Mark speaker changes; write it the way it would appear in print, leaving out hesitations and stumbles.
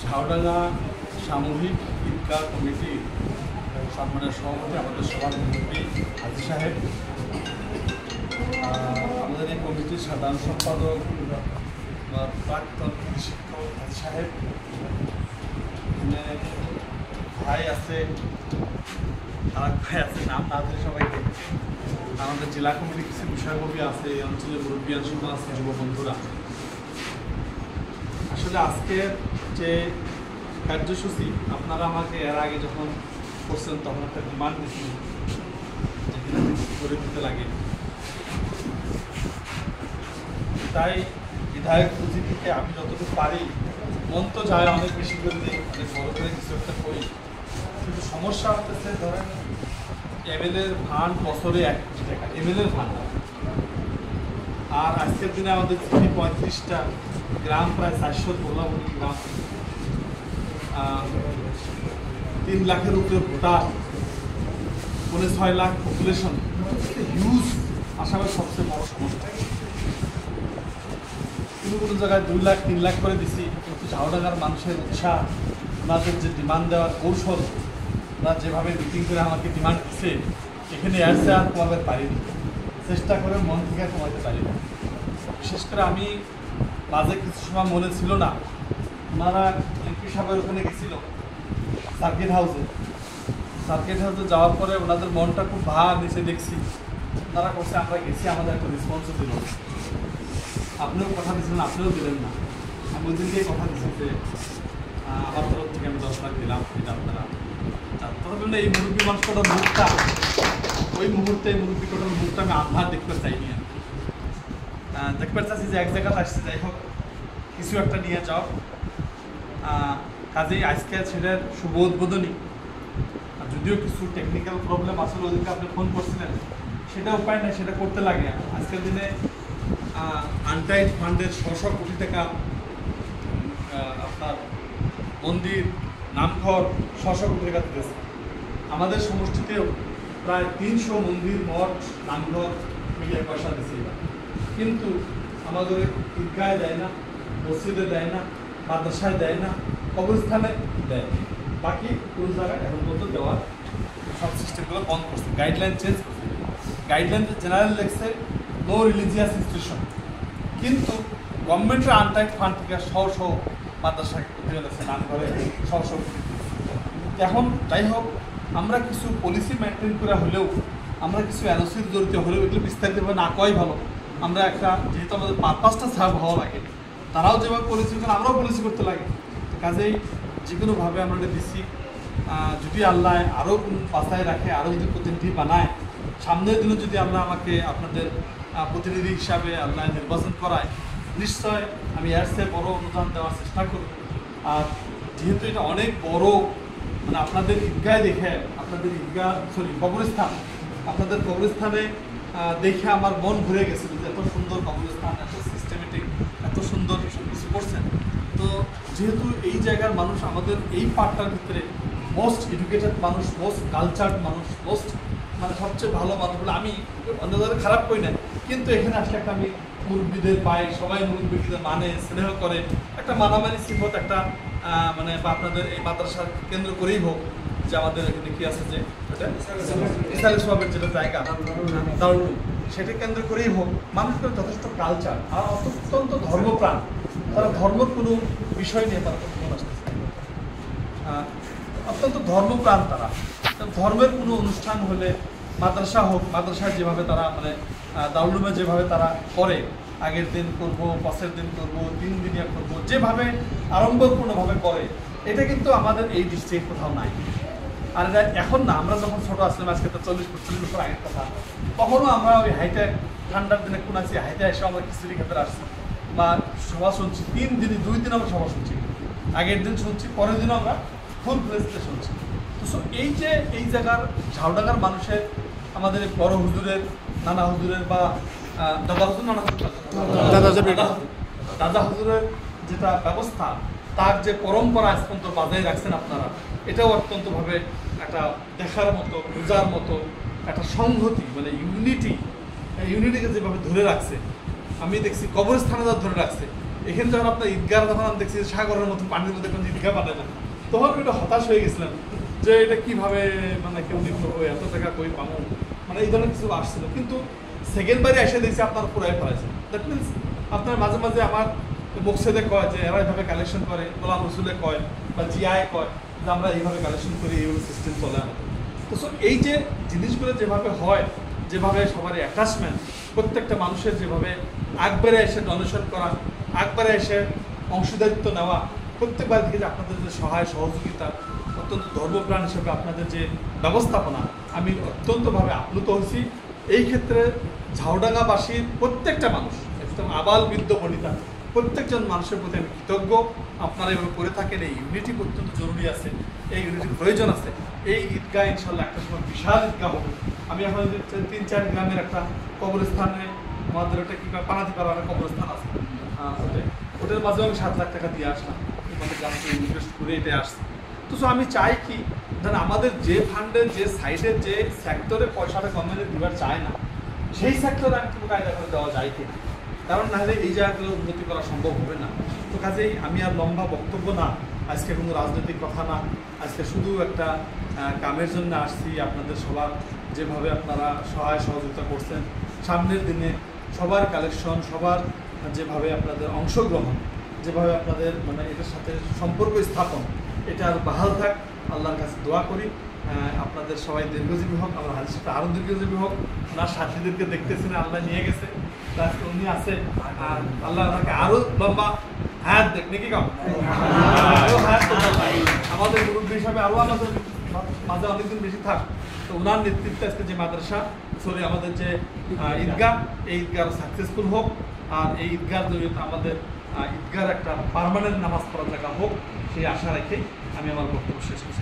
Speaker 1: ঝাউডাঙ্গা সামূহিক ঈদগাহ কমিটি সম্মানের সভাপতি আমাদের সবার মুরব্বী হাজী সাহেব, আমাদের এই কমিটির সাধারণ সম্পাদক প্রাক্তন শিক্ষক হাজী সাহেব, এখানে ভাই আছে, আর ভাই আছে, নাম না ধরে সবাইকে, আমাদের জেলা কমিটির কিছু বিষয়ববী আছে, এই অঞ্চলের মুরব্বিয়ান সমাজ আছে, যুব বন্ধুরা। আসলে আজকের যে কার্যসূচি আপনারা আমাকে এর আগে যখন করছেন তখন একটা ডিমান্ড দিয়েছিল যেখানে করে দিতে লাগে, তাই বিধায়ক পুঁজি থেকে আমি যতটুকু পারি মন তো যায় অনেক বেশি করে দিই, অনেক বড় করে কিছু একটা করি, কিন্তু সমস্যা হতেছে ধরেন এমএলএর ফান্ড বছরে 1 কোটি টাকা এমএলএর ফান্ড, আর আজকের দিনে আমাদের 35টা গ্রাম, প্রায় 400 গ্রাম, 3 লাখের উপরে ভোটার, 6 লাখ পপুলেশন, হিউজ আসামের সবচেয়ে বড় সমস্যা। কোনো জায়গায় 2 লাখ 3 লাখ করে দিছি, কিন্তু ঝাউডাঙ্গার মানুষের উৎসাহ, ওনাদের যে ডিমান্ড দেওয়ার কৌশল, ওরা যেভাবে মিটিং করে আমাকে ডিমান্ড দিচ্ছে, এখানে আসছে আর কমাতে পারিনি, চেষ্টা করে মন থেকে কমাতে পারি না। বিশেষ করে আমি মাঝে কিছু সময় মনে ছিল না, ওনারা এমপি সাহেবের ওখানে গেছিল সার্কিট হাউসে যাওয়ার পরে ওনাদের মনটা খুব ভার নিচে দেখছি, ওনারা করছে আমরা গেছি, আমাদের একটা রেসপন্সও দিল, আপনিও কথা দিয়েছিলেন, আপনিও দিলেন না। আমি ওই দিনকেই কথা দিচ্ছি যে আমার তরফ থেকে আমি 10 লাখ দিলাম, এটা আপনারা তখন এই মুরব্বী মানুষটার মুখটা, ওই মুহূর্তে মুরব্বী কটার মুখটা আমি আধার দেখতে চাইনি, দেখতে চাচ্ছি যে এক জায়গাতে আসছে, যাই হোক কিছু একটা নিয়ে যাও। কাজেই আজকে সেটার শুভ উদ্বোধনী, যদিও কিছু টেকনিক্যাল প্রবলেম আসলে ওদেরকে আপনি ফোন করছিলেন, সেটা উপায় নেই, সেটা করতে লাগে। আজকের দিনে আনটাইড ফান্ডের 600 কোটি টাকা আপনার মন্দির, নামঘর 600 কোটি টাকা দিতেছে। আমাদের সমষ্টিতেও প্রায় 300 মন্দির, মঠ, নামঘর মিলিয়ে পয়সা দিচ্ছে, কিন্তু আমাদের ঈদগাহে দেয় না, মসজিদে দেয় না, মাদ্রাসায় দেয় না, কবরস্থানে দেয়, বাকি কোন জায়গায় এখন পর্যন্ত দেওয়ার সব সিস্টেমগুলো বন্ধ করছে, গাইডলাইন চেঞ্জ করছে। গাইডলাইন জেনারেল লেখছে নো রিলিজিয়াস ইনস্টিটিউশন, কিন্তু গভর্নমেন্টের আনটাইড ফান্ড থেকে শো মাদ্রাসা নাম করে শো। এখন যাই হোক, আমরা কিছু পলিসি মেনটেন করে হলেও, আমরা কিছু এনওসির জড়িত হলেও এগুলো বিস্তারিতভাবে না করাই ভালো। আমরা একটা, যেহেতু আমাদের পারপাসটা সার্ভ হওয়া লাগে, তারাও যেভাবে পলিসি করেন আমরাও পলিসি করতে লাগে, কাজেই যে কোনোভাবে আমরা এটা দিচ্ছি। যদি আল্লাহ আরও বাঁচায় রাখে, আরও যদি প্রতিনিধি বানায়, সামনের দিনে যদি আল্লাহ আমাকে আপনাদের প্রতিনিধি হিসাবে আল্লাহ নির্বাচন করায়, নিশ্চয় আমি এর চেয়ে বড় অনুদান দেওয়ার চেষ্টা করব। আর যেহেতু এটা অনেক বড়, মানে আপনাদের ঈদগাহ দেখে, আপনাদের ঈদগাহ কবরস্থান, আপনাদের কবরস্থানে দেখে আমার মন ঘুরে গেছিল যে এত সুন্দর কবরস্থান, এত সিস্টেমেটিক, এত সুন্দর কিছু করছেন। তো যেহেতু এই জায়গার মানুষ আমাদের এই পার্টটার ভিতরে মোস্ট এডুকেটেড মানুষ, মোস্ট কালচার্ড মানুষ, মোস্ট মানে সবচেয়ে ভালো মানুষ বলে, আমি অন্য জায়গায় খারাপ করি না, কিন্তু এখানে আসলে একটা আমি মুরব্বীদের পাই, সবাই মুরব্বীদের মানে স্নেহ করে, একটা মানামানি সিফত একটা মানে বা আপনাদের এই মাদ্রাসার কেন্দ্র করেই হোক, যে আমাদের এখানে কি আছে যে ইসলামী সভাবের যেটা জায়গা দারুল, সেটা কেন্দ্র করেই হোক, মানুষের যথেষ্ট কালচার আর অত্যন্ত ধর্মপ্রাণ, তারা ধর্মের কোনো বিষয় নিয়ে তারা মনে আসতেছে, অত্যন্ত ধর্মপ্রাণ তারা। ধর্মের কোনো অনুষ্ঠান হলে মাদ্রাসা হোক, মাদ্রাসায় যেভাবে তারা মানে দারুলুমে যেভাবে তারা করে, আগের দিন করব, পাশের দিন করব, 3 দিনিয়া করব, যেভাবে আড়ম্বরপূর্ণভাবে করে, এটা কিন্তু আমাদের এই ডিস্ট্রিক্টে কোথাও নাই। আর এটা এখন না, আমরা যখন ছোটো আসলাম, আজকে তো 40-45 বছর আগের কথা, তখনও আমরা ওই হাইটে ঠান্ডার দিনে কোন আছি, হাইটে এসে আমরা খিচুড়ি খেতে আসছি বা সভা শুনছি, 3 দিন 2 দিন আমরা সভা শুনছি, আগের দিন শুনছি, পরের দিনও আমরা ফুল প্লেসতে শুনছি। তো এই যে এই জায়গার ঝাউডাঙ্গার মানুষের, আমাদের বড় হুজুরের, নানা হুজুরের বা দাদা হুজুর, দাদা হুজুরের যেটা ব্যবস্থা, তার যে পরম্পরা স্পন্ত বাজায় রাখছেন আপনারা, এটাও অত্যন্তভাবে একটা দেখার মতো, বোঝার মতো একটা সংহতি, মানে ইউনিটিকে যেভাবে ধরে রাখছে, আমি দেখছি কবরস্থানে যা ধরে রাখছে, এখানে যখন আপনার ঈদগাহ যখন আমি দেখছি সাগরের মতো পানির মধ্যে কোনো ঈদগাহ পাবে না, তখন একটু হতাশ হয়ে গেছিলাম যে এটা কিভাবে মানে কেউ নিত, এত টাকা কই পাবো, মানে এই ধরনের কিছু আসছিল। কিন্তু সেকেন্ড বারে এসে দেখছি আপনার পুরাই ফেলাইছে। দ্যাট মিনস আপনার মাঝে মাঝে আমার মুখসেদে কয় যে এরা এইভাবে কালেকশন করে, গোলাম রসুলে কয় বা জিআই কয় যে আমরা এইভাবে কালেকশন করি, এইভাবে সিস্টেম চলে আমাদের। তো সো এই যে জিনিসগুলো যেভাবে হয়, যেভাবে সবার অ্যাটাচমেন্ট, প্রত্যেকটা মানুষের যেভাবে একবারে এসে ডোনেশন করা, একবারে এসে অংশীদারিত্ব নেওয়া, প্রত্যেকবার দিকে যে আপনাদের যে সহায় সহযোগিতা, অত্যন্ত ধর্মপ্রাণ হিসেবে আপনাদের যে ব্যবস্থাপনা, আমি অত্যন্তভাবে আপ্লুত হয়েছি। এই ক্ষেত্রে ঝাউডাঙ্গাবাসীর প্রত্যেকটা মানুষ, একদম আবাল বৃদ্ধ বনিতা, প্রত্যেকজন মানুষের প্রতি আমি কৃতজ্ঞ। আপনারা এভাবে করে থাকেন, এই ইউনিটি অত্যন্ত জরুরি আছে, এই ইউনিটির প্রয়োজন আছে। এই ঈদগাহ ইনশাল্লাহ একটা সময় বিশাল ঈদগাহ হবে। আমি এখন 3-4 গ্রামের একটা কবরস্থানে আমাদের ওটা কী পানাতি পাড়ার কবরস্থান আছে, ওটার মাঝেও আমি 7 লাখ টাকা দিয়ে আসলাম, আমাদের গ্রামকে ইনভেস্ট করে এটা আসছে। তো আমি চাই কি, ধরেন আমাদের যে ফান্ডের যে সাইডের যে সেক্টরে পয়সাটা গভর্নমেন্টে দিবার চায় না, সেই সেক্টরে আমি কোনো কায়দা করে দেওয়া যায় কিনা, কারণ নাহলে এই জায়গাগুলো উন্নতি করা সম্ভব হবে না। তো কাজেই আমি আর লম্বা বক্তব্য না, আজকে কোনো রাজনৈতিক কথা না, আজকে শুধু একটা কামের জন্য আসছি। আপনাদের সবার যেভাবে আপনারা সহায় সহযোগিতা করছেন, সামনের দিনে সবার কালেকশন, সবার যেভাবে আপনাদের অংশগ্রহণ, যেভাবে আপনাদের মানে এটার সাথে সম্পর্ক স্থাপন, এটা আর বাহাল থাক, আল্লাহর কাছে দোয়া করি। আপনাদের সবাই দীর্ঘজীবী হোক, আমার হাজির সাথে আরও দীর্ঘজীবী হোক। ওনার সাথীদেরকে দেখতেছি না, আল্লাহ নিয়ে গেছে, আজকে উনি আছে, আর আল্লাহ ওনাকে আরও লম্বা হায়াত দেখ নাকি কম, আরও হায়াত আমাদের মুরব্বী হিসাবে আরও আমাদের মাঝে অনেকদিন বেশি থাক। তো ওনার নেতৃত্বে আজকে যে মাদ্রাসা, সরি আমাদের যে ঈদগাহ, এই ঈদগাহ সাকসেসফুল হোক, আর এই ঈদগাহ জড়িত আমাদের ঈদগার একটা পার্মানেন্ট নামাজ পড়ার জায়গা হোক, সেই আশা রেখে আমি আমার বক্তব্য শেষ করছি।